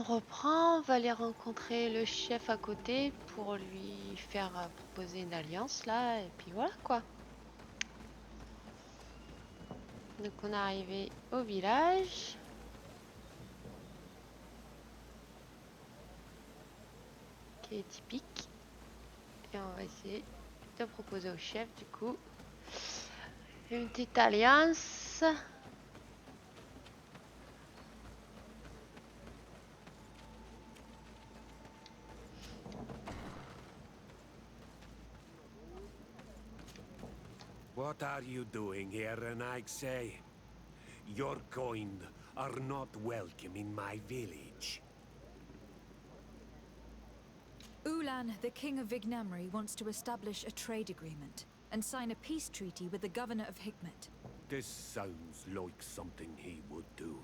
reprend, on va aller rencontrer le chef à côté pour lui faire proposer une alliance là, et puis voilà quoi. Donc on est arrivé au village. Qui est typique. Et on va essayer de proposer au chef du coup une petite alliance. What are you doing here, Renaigse? Your kind are not welcome in my village. Ulan, the king of Vignamri, wants to establish a trade agreement and sign a peace treaty with the governor of Hikmet. This sounds like something he would do.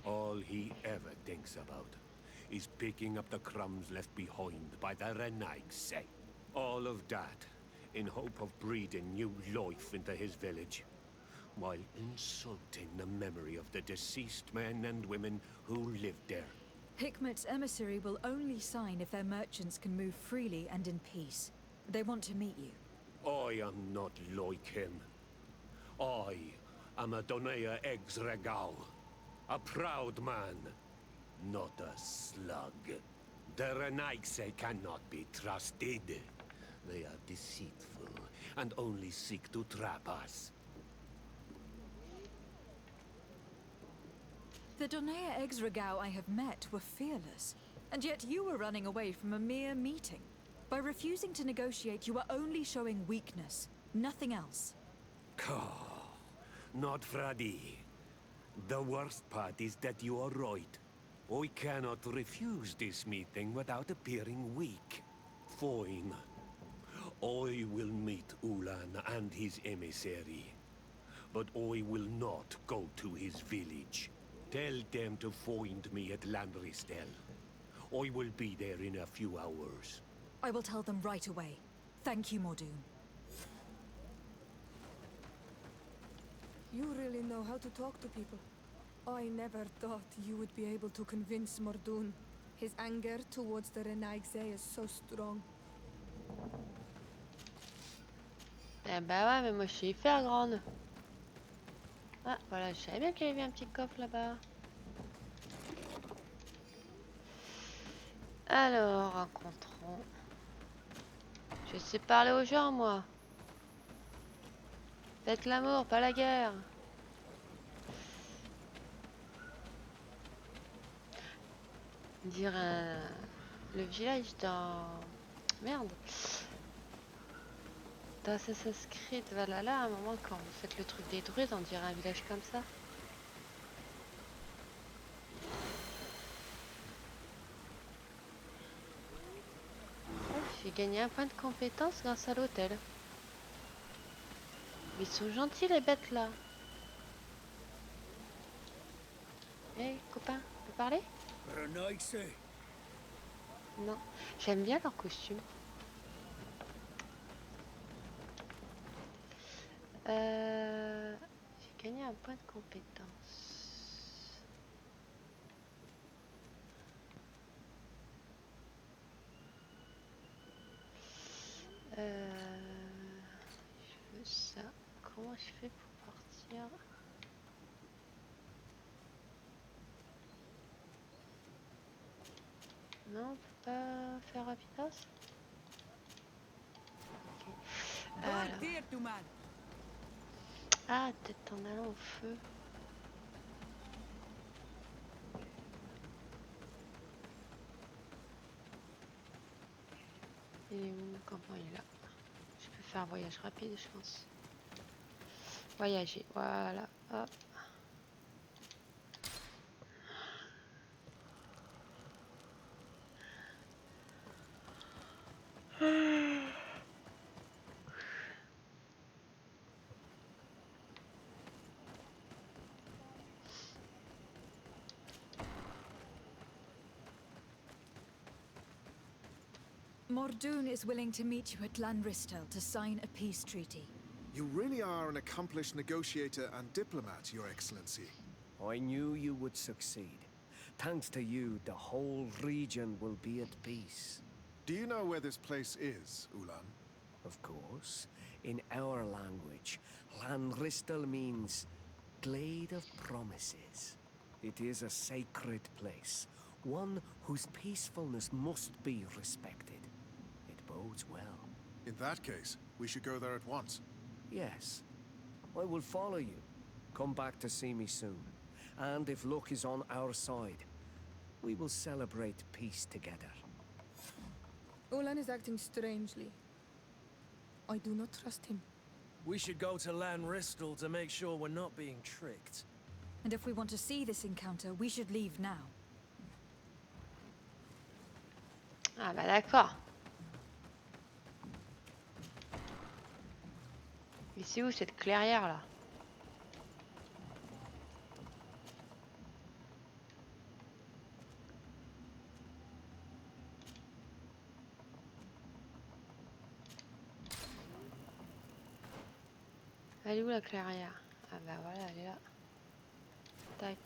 All he ever thinks about is picking up the crumbs left behind by the Renaigse. All of that in hope of breathing new life into his village, while insulting the memory of the deceased men and women who lived there. Hikmet's emissary will only sign if their merchants can move freely and in peace. They want to meet you. I am not like him. I am a Donea Exregao, a proud man, not a slug. The Renaigse cannot be trusted. They are deceitful and only seek to trap us. The Donea Exregao I have met were fearless, and yet you were running away from a mere meeting. By refusing to negotiate, you are only showing weakness, nothing else. Not Fradi. The worst part is that you are right. I cannot refuse this meeting without appearing weak. Fine. I will meet Ulan and his emissary. But I will not go to his village. Tell them to find me at Landristel. I will be there in a few hours. I will tell them right away. Thank you, Mordoon. You really know how to talk to people. I never thought you would be able to convince Mordoon. His anger towards the Renaigse is so strong. Eh bah ouais, mais moi je suis hyper grande. Ah voilà, je savais bien qu'il y avait un petit coffre là-bas. Alors, rencontrons. Je sais parler aux gens, moi. Faites l'amour, pas la guerre. Dire le village dans... Merde. Dans Assassin's Creed Valhalla, à un moment, quand vous faites le truc des druides, on dirait un village comme ça. J'ai gagné un point de compétence grâce à l'hôtel. Mais ils sont gentils les bêtes là. Hé copain, tu peux parler? Non, j'aime bien leur costume. J'ai gagné un point de compétence. Je veux ça. Comment je fais pour partir? Non, on peut pas faire rapidos. Ok. Ah, peut-être en allant au feu. Il est où? Comment il est là? Je peux faire un voyage rapide, je pense. Voyager, voilà. Hop. Mordoon is willing to meet you at Landristel to sign a peace treaty. You really are an accomplished negotiator and diplomat, Your Excellency. I knew you would succeed. Thanks to you, the whole region will be at peace. Do you know where this place is, Ulan? Of course. In our language, Lanristel means Glade of Promises. It is a sacred place, one whose peacefulness must be respected. It bodes well. In that case, we should go there at once. Yes. I will follow you. Come back to see me soon. And if luck is on our side, we will celebrate peace together. Ulan is acting strangely. I do not trust him. We should go to Lanristel to make sure we're not being tricked. And if we want to see this encounter, we should leave now. Ah bah d'accord. Et c'est où cette clairière là? Elle est où la clairière? Ah bah voilà, elle est là. Tac.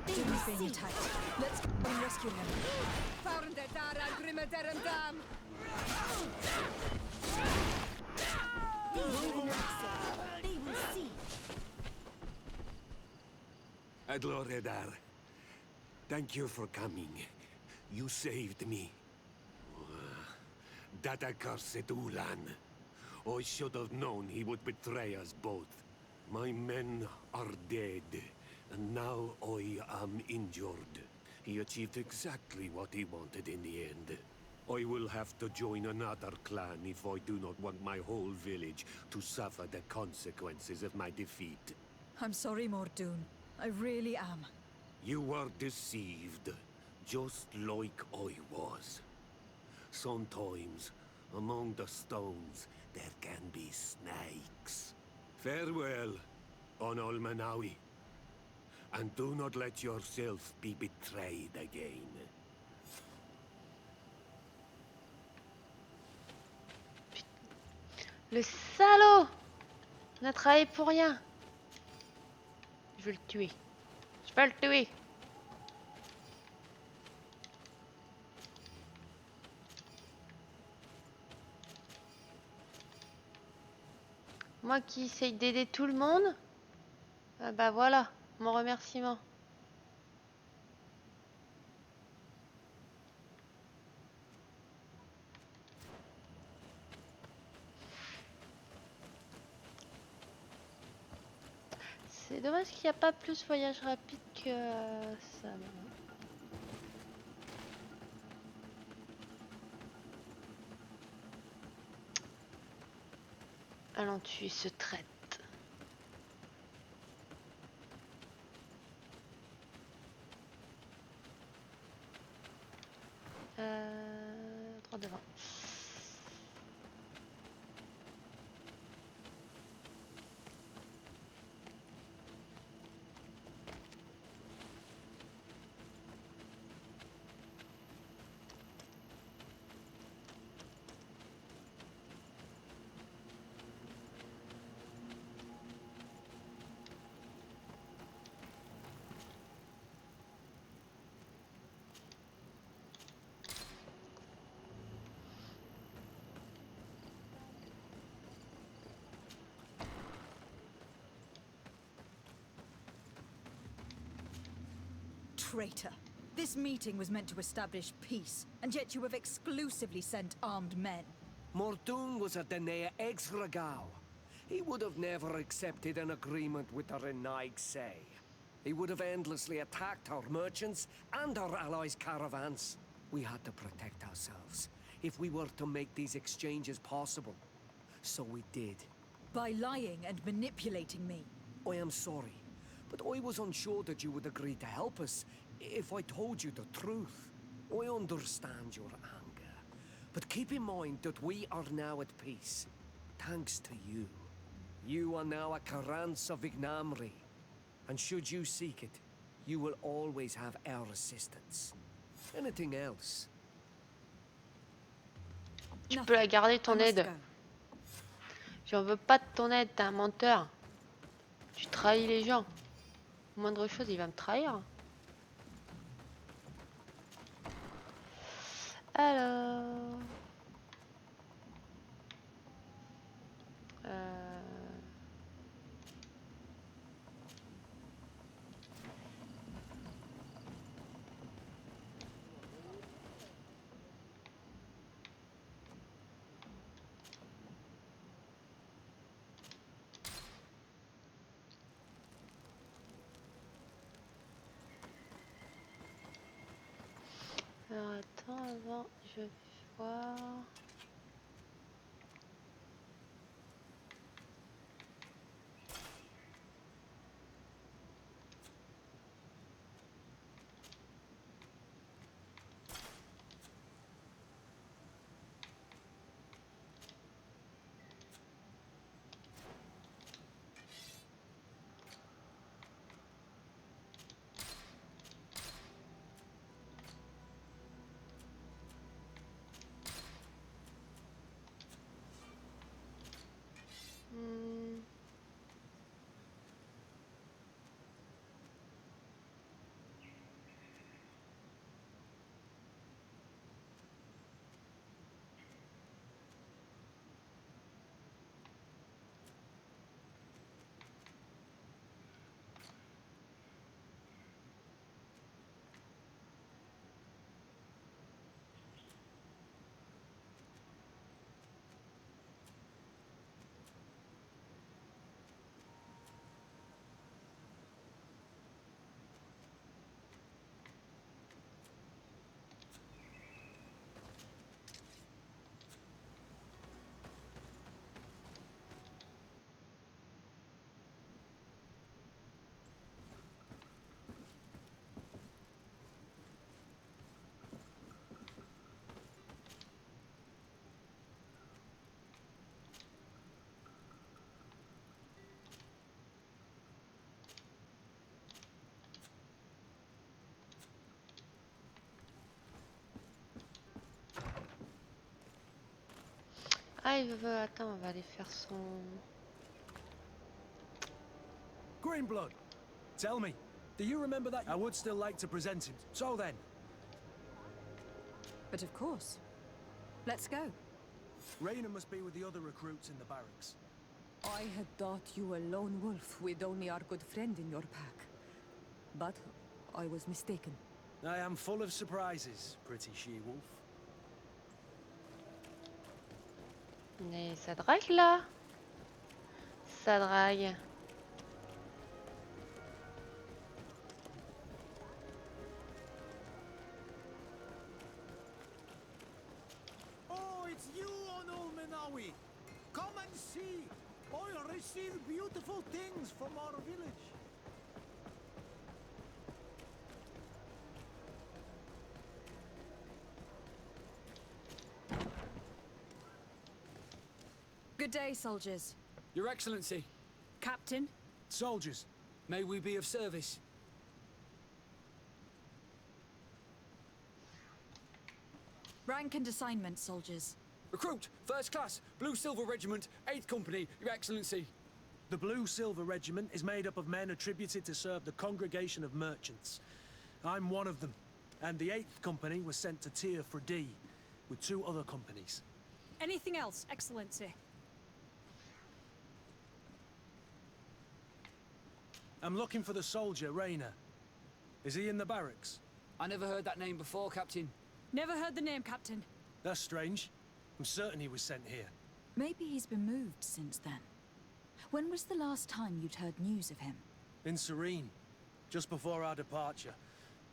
Doom's being attacked. Let's go and rescue him. Adloredar, thank you for coming. You saved me. That accursed Ulan. I should have known he would betray us both. My men are dead, and now I am injured. He achieved exactly what he wanted in the end. I will have to join another clan if I do not want my whole village to suffer the consequences of my defeat. I'm sorry, Mordoon. I really am. You were deceived, just like I was. Sometimes, among the stones, there can be snakes. Farewell, on Almanawi. And do not let yourself be betrayed again. Le salaud! On a travaillé pour rien. Je vais le tuer. Je vais le tuer. Moi qui essaye d'aider tout le monde. Ah bah voilà, mon remerciement. C'est dommage qu'il n'y a pas plus voyage rapide que ça. Allons tuer ce traître. Droit devant. Traitor. This meeting was meant to establish peace, and yet you have exclusively sent armed men. Mordoon was a Denea ex-Regao. He would have never accepted an agreement with the Renaig Say. He would have endlessly attacked our merchants and our allies' caravans. We had to protect ourselves if we were to make these exchanges possible. So we did. By lying and manipulating me. I am sorry, but I was unsure that you would agree to help us if I told you the truth. I understand your anger, but keep in mind that we are now at peace, thanks to you. You are now a Karans of Ignamri, and should you seek it, you will always have our assistance. Anything else? Tu peux la garder ton I must aide. go. J'en veux pas de ton aide, t'es un menteur. Tu trahis les gens. Moindre chose, il va me trahir. Alors... Alors attends, avant, je vais voir... Ah, il veut... Attends, on va aller faire son... Greenblood, tell me, do you remember that? I would still like to present him. So then. But of course. Let's go. Raina must be with the other recruits in the barracks. I had thought you a lone wolf with only our good friend in your pack. But I was mistaken. I am full of surprises, pretty she-wolf. Mais ça drague là. Ça drague. Oh, it's you, Onulminawi. Come and see. I receive beautiful things from our village. Good day, soldiers. Your Excellency, Captain, Soldiers, may we be of service? rank and assignment, soldiers. Recruit, First Class, Blue Silver Regiment, 8th Company, Your Excellency. the Blue Silver Regiment is made up of men attributed to serve the Congregation of Merchants. I'm one of them, and the 8th Company was sent to Tyr for D, with 2 other companies. Anything else, Excellency? I'm looking for the soldier, Raina. Is he in the barracks? I never heard that name before, Captain. Never heard the name, Captain. That's strange. I'm certain he was sent here. Maybe he's been moved since then. When was the last time you'd heard news of him? In Serene, just before our departure.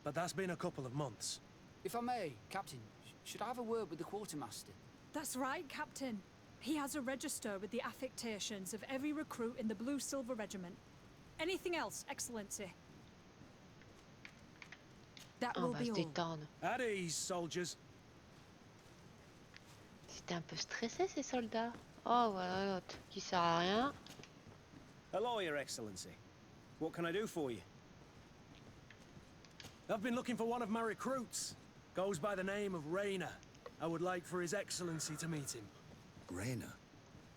But that's been a couple of months. If I may, Captain, should I have a word with the quartermaster? That's right, Captain. He has a register with the affectations of every recruit in the Blue Silver Regiment. Anything else, Excellency? That On will va be se all. détendre. At ease, soldiers. C'était un peu stressé ces soldats. Oh voilà l'autre qui sert à rien. Hello, Your Excellency. What can I do for you? I've been looking for one of my recruits. Goes by the name of Rayner. I would like for His Excellency to meet him. Rayner?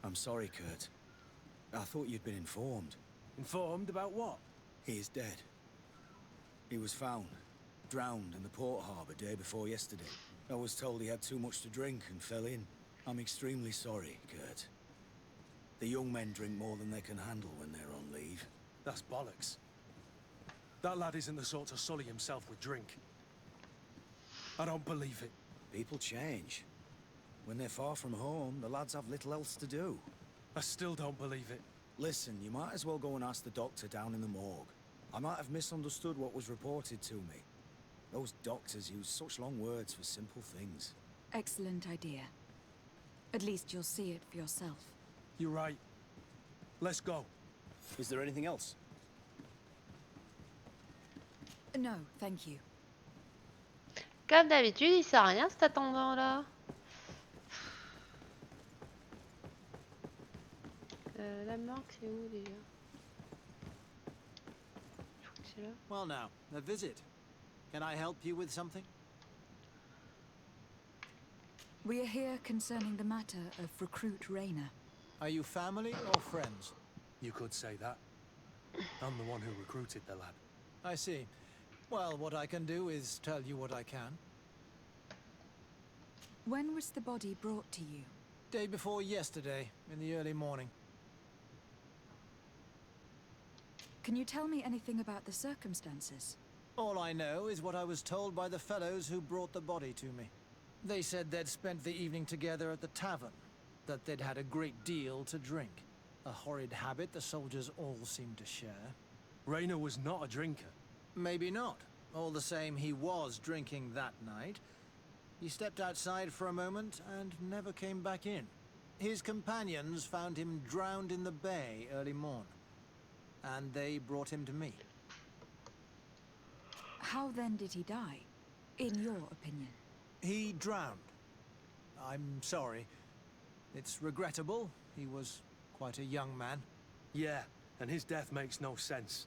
I'm sorry, Kurt. I thought you'd been informed. Informed about what? He is dead. He was found, drowned in the port harbour day before yesterday. I was told he had too much to drink and fell in. I'm extremely sorry, Kurt. The young men drink more than they can handle when they're on leave. That's bollocks. That lad isn't the sort to sully himself with drink. I don't believe it. People change. When they're far from home, the lads have little else to do. I still don't believe it. Listen, you might as well go and ask the doctor down in the morgue. I might have misunderstood what was reported to me. Those doctors use such long words for simple things. Excellent idea. At least you'll see it for yourself. You're right. Let's go. Is there anything else? No, thank you. Comme d'habitude, il sert à rien cet attendant là. La marque c'est où déjà? Je crois que c'est là. Well now, a visit. Can I help you with something? We are here concerning the matter of recruit Rayner. Are you family or friends? You could say that. I'm the one who recruited the lad. I see. Well, what I can do is tell you what I can. When was the body brought to you? Day before yesterday, in the early morning. Can you tell me anything about the circumstances? All I know is what I was told by the fellows who brought the body to me. They said they'd spent the evening together at the tavern, that they'd had a great deal to drink. A horrid habit the soldiers all seemed to share. Rayner was not a drinker. Maybe not. All the same, he was drinking that night. He stepped outside for a moment and never came back in. His companions found him drowned in the bay early morn, and they brought him to me. How then did he die, in your opinion? He drowned. I'm sorry. It's regrettable. He was quite a young man. Yeah, and his death makes no sense.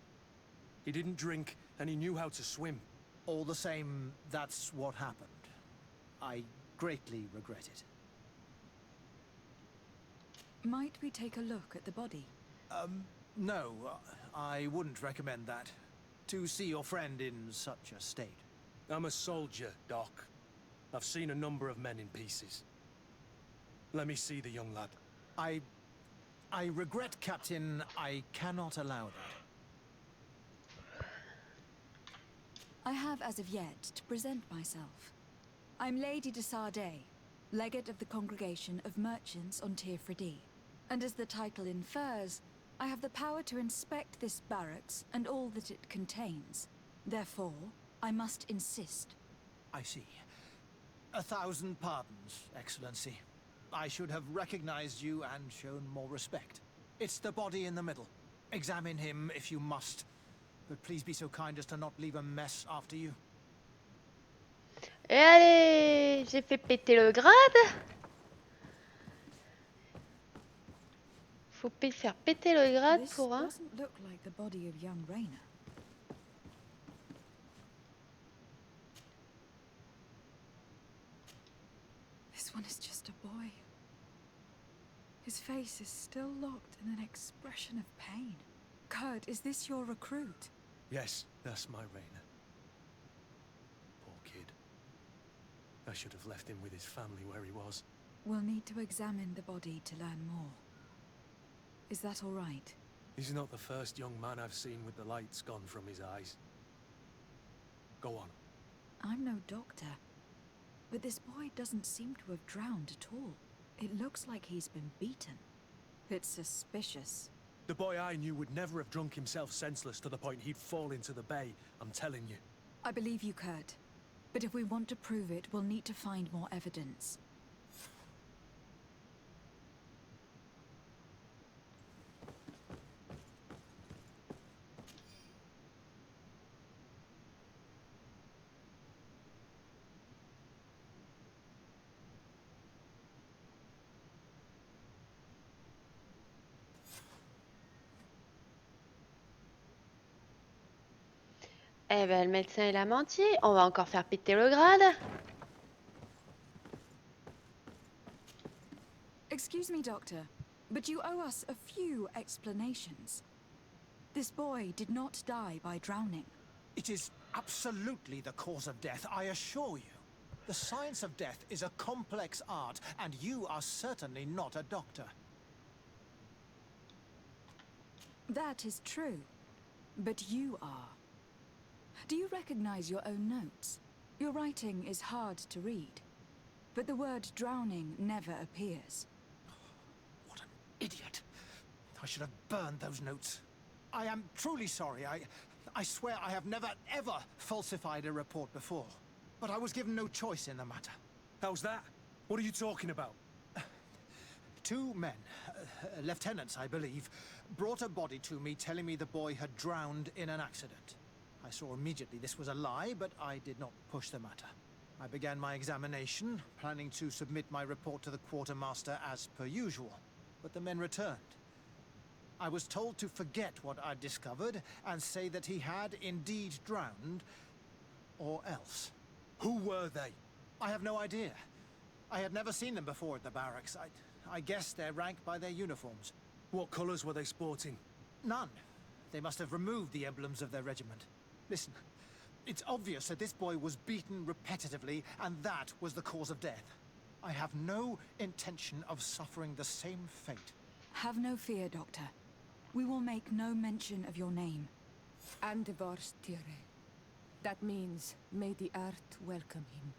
He didn't drink, and he knew how to swim. All the same, that's what happened. I greatly regret it. Might we take a look at the body? No, I wouldn't recommend that. To see your friend in such a state. I'm a soldier, Doc. I've seen a number of men in pieces. Let me see the young lad. I regret, Captain, I cannot allow that. I have as of yet to present myself. I'm Lady de Sardet, legate of the Congregation of Merchants on Tir-Freddy. And as the title infers, I have the power to inspect this barracks and all that it contains. Therefore, I must insist. I see. 1,000 pardons, Excellency. I should have recognized you and shown more respect. It's the body in the middle. Examine him if you must. But please be so kind as to not leave a mess after you. Et allez, j'ai fait péter le grade. Faut faire péter le grade This pour un. doesn't look like the body of young Rayner. This one is just a boy. His face is still locked in an expression of pain. Kurt, is this your recruit? Yes, that's my Rayner. Poor kid. I should have left him with his family where he was. We'll need to examine the body to learn more. Is that all right? He's not the first young man I've seen with the lights gone from his eyes. Go on. I'm no doctor, but this boy doesn't seem to have drowned at all. It looks like he's been beaten. It's suspicious. The boy I knew would never have drunk himself senseless to the point he'd fall into the bay, I'm telling you. I believe you, Kurt. But if we want to prove it, we'll need to find more evidence. Eh ben, le médecin, il a menti. On va encore faire péter le grade. Excuse me, Doctor, but you owe us a few explanations. This boy did not die by drowning. It is absolutely the cause of death, I assure you. The science of death is a complex art, and you are certainly not a doctor. That is true, but you are. Do you recognize your own notes? Your writing is hard to read, but the word drowning never appears. What an idiot. I should have burned those notes. I am truly sorry. I swear I have never, ever falsified a report before. But I was given no choice in the matter. How's that? What are you talking about? Two men, lieutenants I believe, brought a body to me telling me the boy had drowned in an accident. I saw immediately this was a lie, but I did not push the matter. I began my examination, planning to submit my report to the quartermaster as per usual. But the men returned. I was told to forget what I'd discovered and say that he had indeed drowned, or else. Who were they? I have no idea. I had never seen them before at the barracks. I guess they're ranked by their uniforms. What colors were they sporting? None. They must have removed the emblems of their regiment. Listen, it's obvious that this boy was beaten repetitively, and that was the cause of death. I have no intention of suffering the same fate. Have no fear, Doctor. We will make no mention of your name. Andevars Tire. That means, may the earth welcome him.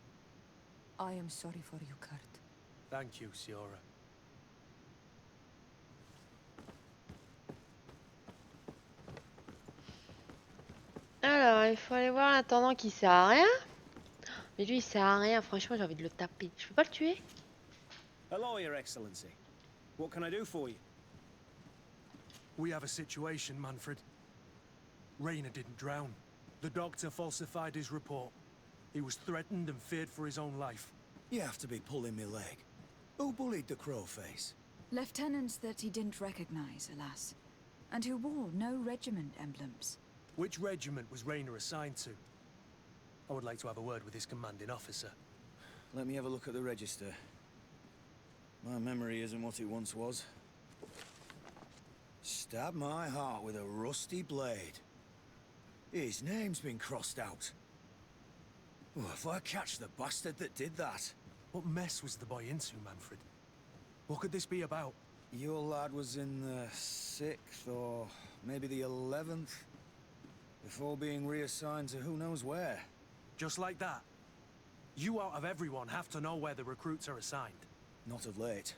I am sorry for you, Kurt. Thank you, Siora. Alors, il faut aller voir l'intendant qui sert à rien. Mais lui, il sert à rien. Franchement, j'ai envie de le taper. Je peux pas le tuer? Hello, Your Excellency. What can I do for you? We have a situation, Manfred. Rainer didn't drown. The doctor falsified his report. He was threatened and feared for his own life. You have to be pulling me leg. Who bullied the crowface? Lieutenants that he didn't recognize, alas. And who wore no regiment emblems. Which regiment was Rainer assigned to? I would like to have a word with his commanding officer. Let me have a look at the register. My memory isn't what it once was. Stab my heart with a rusty blade. His name's been crossed out. Oh, if I catch the bastard that did that. What mess was the boy into, Manfred? What could this be about? Your lad was in the 6th or maybe the 11th. Before being reassigned to who knows where. Just like that? You out of everyone have to know where the recruits are assigned. Not of late.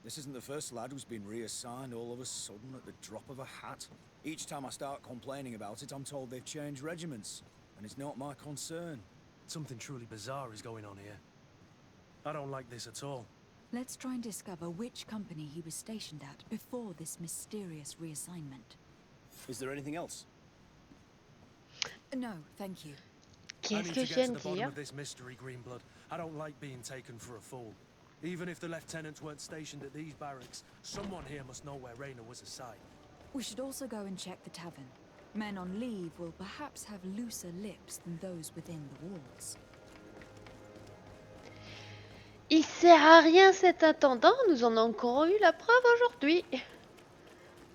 This isn't the first lad who's been reassigned all of a sudden at the drop of a hat. Each time I start complaining about it, I'm told they've changed regiments. And it's not my concern. Something truly bizarre is going on here. I don't like this at all. Let's try and discover which company he was stationed at before this mysterious reassignment. Is there anything else? No, thank you. I Qu'est-ce need que to je get viens to de the bottom dire? of this mystery, Greenblood. I don't like being taken for a fool. Even if the lieutenants weren't stationed at these barracks, someone here must know where Rainer was assigned. We should also go and check the tavern. Men on leave will perhaps have looser lips than those within the walls. Il sert à rien cet intendant, nous en avons encore eu la preuve aujourd'hui.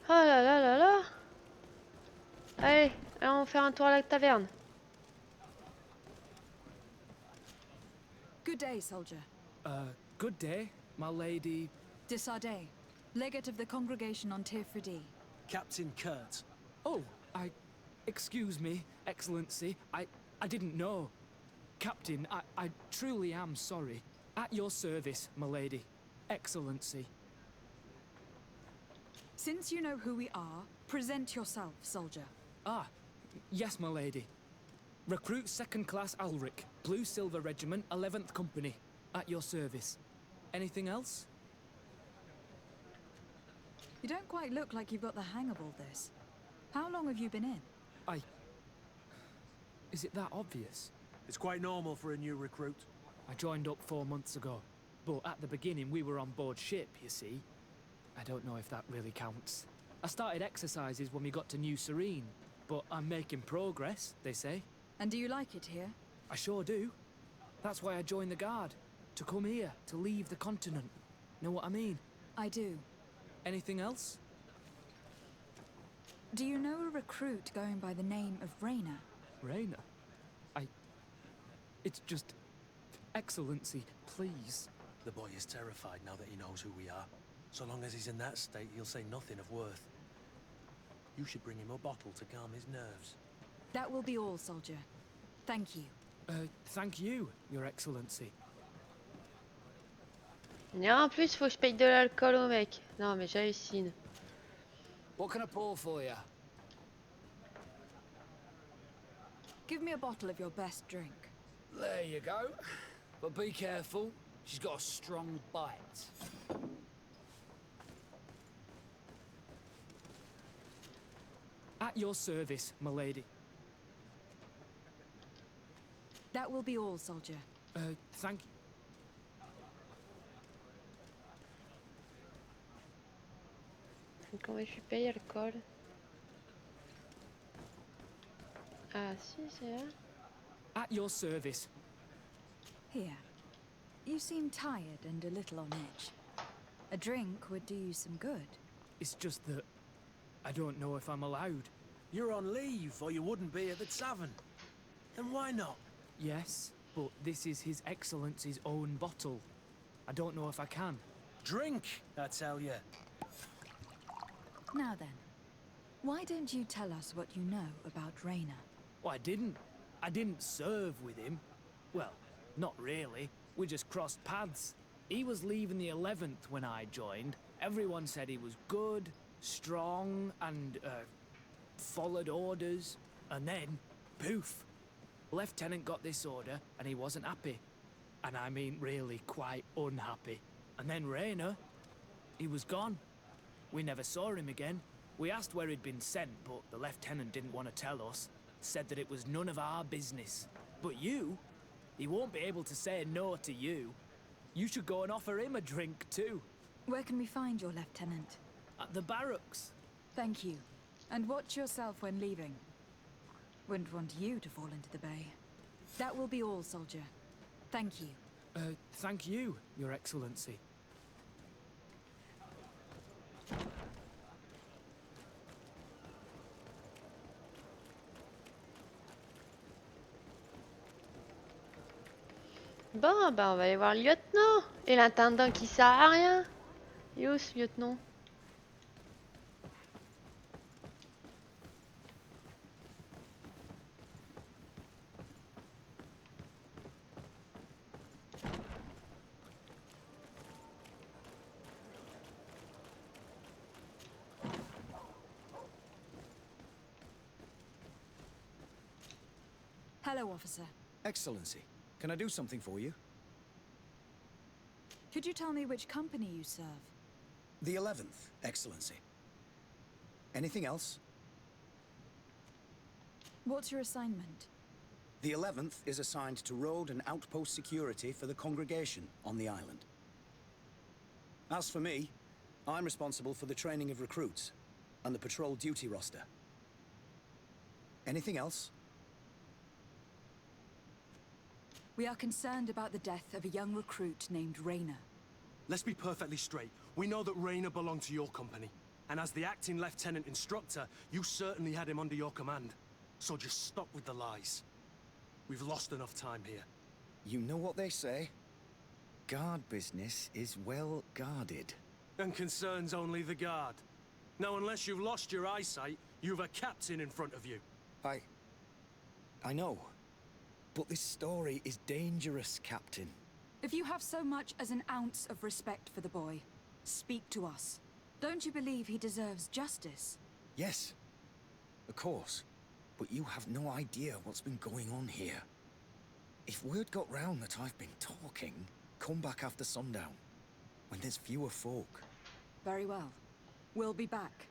Oh là là là là. Allez, allons faire un tour à la taverne. Good day, soldier. Good day, my lady. De Sardet, legate of the congregation on Tirfredi. Captain Kurt. Oh, excuse me, Excellency. I didn't know. Captain, I truly am sorry. At your service, my lady. Excellency. Since you know who we are, present yourself, soldier. Ah, yes, my lady. Recruit 2nd Class Alric, Blue Silver Regiment, 11th Company. At your service. Anything else? You don't quite look like you've got the hang of all this. How long have you been in? Is it that obvious? It's quite normal for a new recruit. I joined up 4 months ago. But at the beginning, we were on board ship, you see. I don't know if that really counts. I started exercises when we got to New Serene. But I'm making progress, they say. And do you like it here? I sure do. That's why I joined the Guard. To come here, to leave the continent. Know what I mean? I do. Anything else? Do you know a recruit going by the name of Raina? Raina? It's just... Excellency, please. The boy is terrified now that he knows who we are. So long as he's in that state, he'll say nothing of worth. You should bring him a bottle to calm his nerves. That will be all, soldier. Thank you. Thank you, Your Excellency. Non, en plus, faut que je paye de l'alcool au mec. Non, mais j'hallucine. What can I pour for you? Give me a bottle of your best drink. There you go. But be careful. She's got a strong bite. At your service, my lady. That will be all, soldier. Thank you. Comment je suis payé alcool? Ah si, c'est là. At your service. Here. You seem tired and a little on edge. A drink would do you some good. It's just that I don't know if I'm allowed. You're on leave, or you wouldn't be at the tavern. Then why not? Yes, but this is His Excellency's own bottle. I don't know if I can. Drink, I tell you. Now then, why don't you tell us what you know about Raina? Well, I didn't serve with him. Well, not really. We just crossed paths. He was leaving the 11th when I joined. Everyone said he was good, strong, and, followed orders. And then, poof. Lieutenant got this order, and he wasn't happy. And I mean really quite unhappy. And then Raina, he was gone. We never saw him again. We asked where he'd been sent, but the lieutenant didn't want to tell us. Said that it was none of our business. But you, he won't be able to say no to you. You should go and offer him a drink too. Where can we find your lieutenant? At the barracks. Thank you. And watch yourself when leaving. Wouldn't want you to fall into the bay. That will be all, soldier. Thank you. Thank you, Your Excellency. Bon, ben on va aller voir le lieutenant. Et l'intendant qui sert à rien. Et où ce lieutenant? Hello, officer. Excellency, can I do something for you? Could you tell me which company you serve? The 11th, Excellency. Anything else? What's your assignment? The 11th is assigned to road and outpost security for the congregation on the island. As for me, I'm responsible for the training of recruits and the patrol duty roster. Anything else? We are concerned about the death of a young recruit named Raina. Let's be perfectly straight. We know that Raina belonged to your company. And as the acting lieutenant instructor, you certainly had him under your command. So just stop with the lies. We've lost enough time here. You know what they say? Guard business is well guarded. And concerns only the guard. Now, unless you've lost your eyesight, you've a captain in front of you. I know. But this story is dangerous, Captain. If you have so much as an ounce of respect for the boy, speak to us. Don't you believe he deserves justice? Yes, of course. But you have no idea what's been going on here. If word got round that I've been talking, come back after sundown, when there's fewer folk. Very well. We'll be back.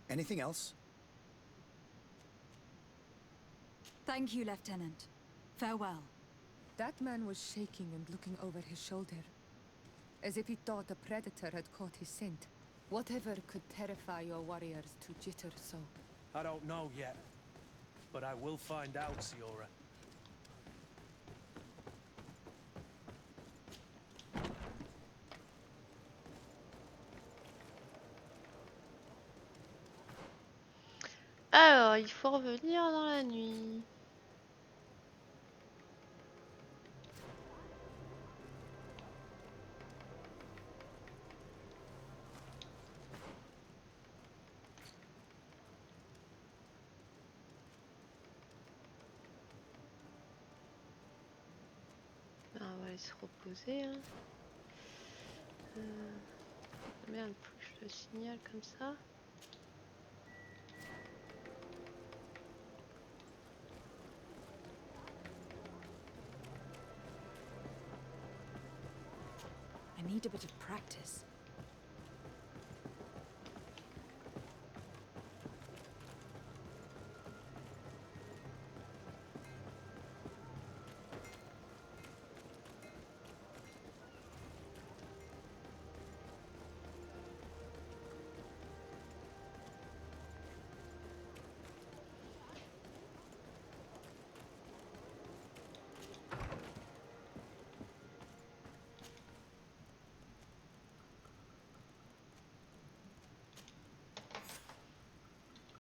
Anything else? Thank you, Lieutenant. Farewell. That man was shaking and looking over his shoulder, as if he thought a predator had caught his scent. Whatever could terrify your warriors to jitter so? I don't know yet, but I will find out, Siora. Alors, il faut revenir dans la nuit. Ah, on va aller se reposer. Hein. Merde, faut que je le signale comme ça. I need a bit of practice.